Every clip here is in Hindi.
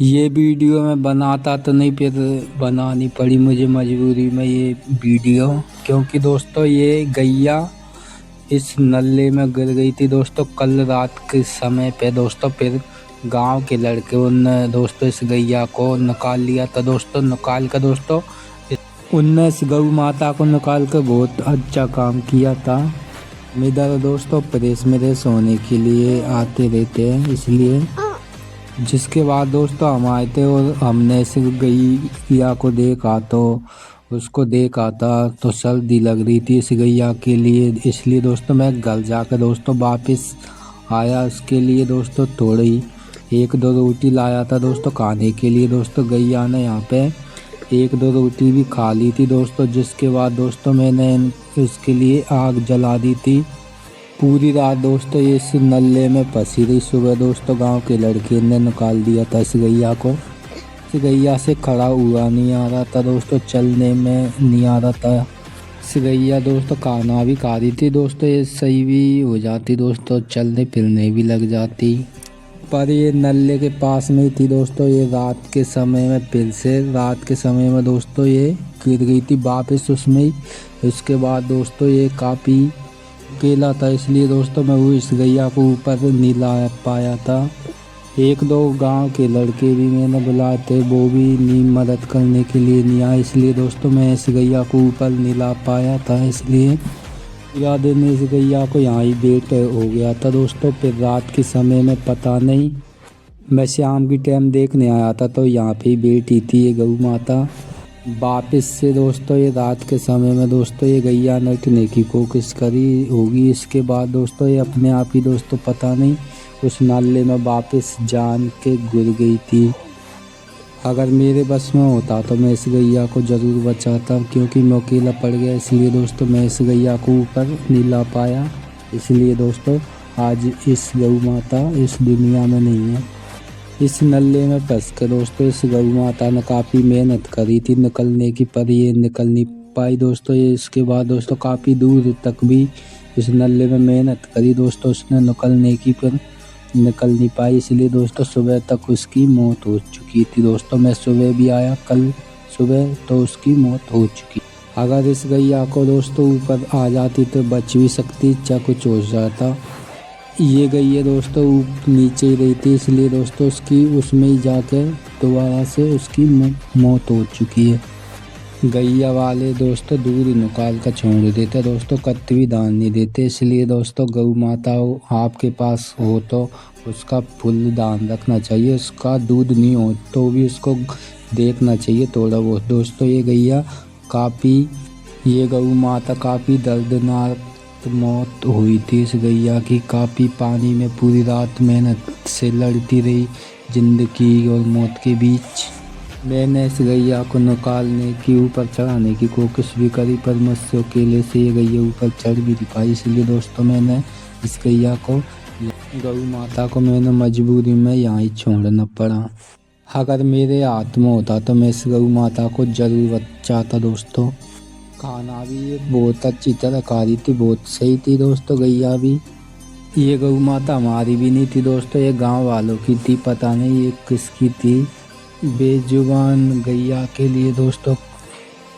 ये वीडियो मैं बनाता तो नहीं, फिर बनानी पड़ी मुझे मजबूरी में ये वीडियो, क्योंकि दोस्तों ये गैया इस नल्ले में गिर गई थी दोस्तों कल रात के समय पे दोस्तों। फिर गांव के लड़के उनने दोस्तों इस गैया को निकाल लिया था दोस्तों। निकाल कर दोस्तों उनने इस गौ माता को निकाल कर बहुत अच्छा काम किया था। इधर दोस्तों प्रेस मेरेस होने के लिए आते रहते हैं, इसलिए जिसके बाद दोस्तों हम आए थे और हमने इस गैया को देखा तो उसको देखा था तो सर्दी लग रही थी इस गैया के लिए, इसलिए दोस्तों मैं घर जाकर दोस्तों वापस आया। उसके लिए दोस्तों थोड़ी एक दो रोटी लाया था दोस्तों खाने के लिए। दोस्तों गैया ने यहाँ पे एक दो रोटी भी खा ली थी दोस्तों, जिसके बाद दोस्तों मैंने इसके लिए आग जला दी थी। पूरी रात दोस्तों ये इस नल्ले में फंसी रही। सुबह दोस्तों गांव के लड़के ने निकाल दिया था इस गैया को। इस गैया से खड़ा हुआ नहीं आ रहा था दोस्तों, चलने में नहीं आ रहा था। इस गैया दोस्तों खाना भी खा रही थी दोस्तों, ये सही भी हो जाती दोस्तों, चलने फिरने भी लग जाती। पर ये नल्ले के पास में ही थी दोस्तों। ये रात के समय में फिर से रात के समय में दोस्तों ये गिर गई थी वापस उसमें ही। उसके बाद दोस्तों ये काफ़ी अकेला था, इसलिए दोस्तों मैं वो इस गैया को ऊपर नहीं ला पाया था। एक दो गांव के लड़के भी मैंने बुलाए थे, वो भी नहीं मदद करने के लिए नहीं आए, इसलिए दोस्तों मैं इस गैया को ऊपर नहीं ला पाया था। इसलिए पूरा दिन इस गैया को यहाँ ही वेट हो गया था दोस्तों। फिर रात के समय में पता नहीं, मैं शाम की टाइम देखने आया था तो यहाँ पे ही बैठी थी ये गौ माता। वापस से दोस्तों ये रात के समय में दोस्तों ये गैया नटने की कोशिश करी होगी। इसके बाद दोस्तों ये अपने आप ही दोस्तों पता नहीं उस नाले में वापस जान के गिर गई थी। अगर मेरे बस में होता तो मैं इस गैया को ज़रूर बचाता, क्योंकि मैं अकेला पड़ गया, इसलिए दोस्तों मैं इस गैया को ऊपर नहीं ला पाया। इसलिए दोस्तों आज इस गौ माता इस दुनिया में नहीं है। इस नल्ले में फंस के दोस्तों इस गौ माता ने काफ़ी मेहनत करी थी निकलने की, पर ये निकल नहीं पाई दोस्तों। ये इसके बाद दोस्तों काफ़ी दूर तक भी इस नल्ले में मेहनत करी दोस्तों उसने निकलने की, पर निकल नहीं पाई। इसलिए दोस्तों सुबह तक उसकी मौत हो चुकी थी दोस्तों। मैं सुबह भी आया कल सुबह तो उसकी मौत हो चुकी। अगर इस गैया को दोस्तों ऊपर आ जाती तो बच भी सकती, चाहे कुछ हो जाता। ये गैया दोस्तों नीचे ही रही थी, इसलिए दोस्तों उसकी उसमें ही जाकर दोबारा से उसकी मौत हो चुकी है। गैया वाले दोस्तों दूध निकाल कर छोड़ देते दोस्तों, कत्ती भी दान नहीं देते। इसलिए दोस्तों गौ माता आपके पास हो तो उसका फुल दान रखना चाहिए। उसका दूध नहीं हो तो भी उसको देखना चाहिए थोड़ा बहुत दोस्तों। ये गौ माता काफ़ी दर्दनाक मौत हुई थी इस गैया की। काफ़ी पानी में पूरी रात मेहनत से लड़ती रही जिंदगी और मौत के बीच। मैंने इस गैया को निकालने की ऊपर चढ़ाने की कोशिश भी करी, पर मुझसे अकेले से ये गैया ऊपर चढ़ भी नहीं पाई। इसलिए दोस्तों मैंने इस गैया को गौ माता को मैंने मजबूरी में यहाँ ही छोड़ना पड़ा। अगर मेरे हाथ में होता तो मैं इस गौ माता को ज़रूर बचाता दोस्तों। खाना भी ये बहुत अच्छी तरह खा रही थी, बहुत सही थी दोस्तों गैया भी। ये गौ माता हमारी भी नहीं थी दोस्तों, ये गांव वालों की थी, पता नहीं ये किसकी थी। बेजुबान गैया के लिए दोस्तों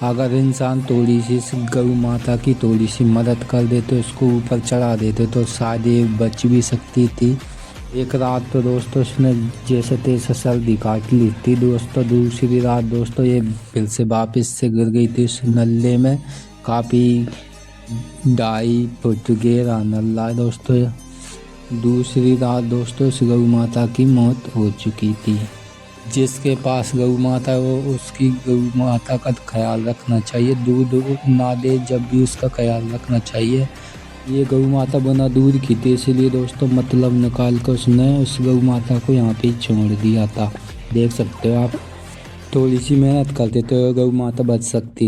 अगर इंसान थोड़ी सी इस गौ माता की थोड़ी सी मदद कर देते, उसको ऊपर चढ़ा देते तो शायद ये बच भी सकती थी। एक रात तो दोस्तों उसने जैसे तैसे सर्दी काट ली थी दोस्तों। दूसरी रात दोस्तों ये फिर से वापस से गिर गई थी उस नल्ले में। काफ़ी 2.5 फुट गहरा नल्ला है दोस्तों। दूसरी रात दोस्तों इस गौ माता की मौत हो चुकी थी। जिसके पास गौ माता है वो उसकी गौ माता का ख्याल रखना चाहिए, दूध ना दे जब भी उसका ख्याल रखना चाहिए। ये गौ माता बना दूध की थी, इसलिए दोस्तों मतलब निकाल कर उसने उस गौ माता को यहाँ पे ही छोड़ दिया था। देख सकते हो आप, थोड़ी सी मेहनत करते तो गौ माता बच सकती।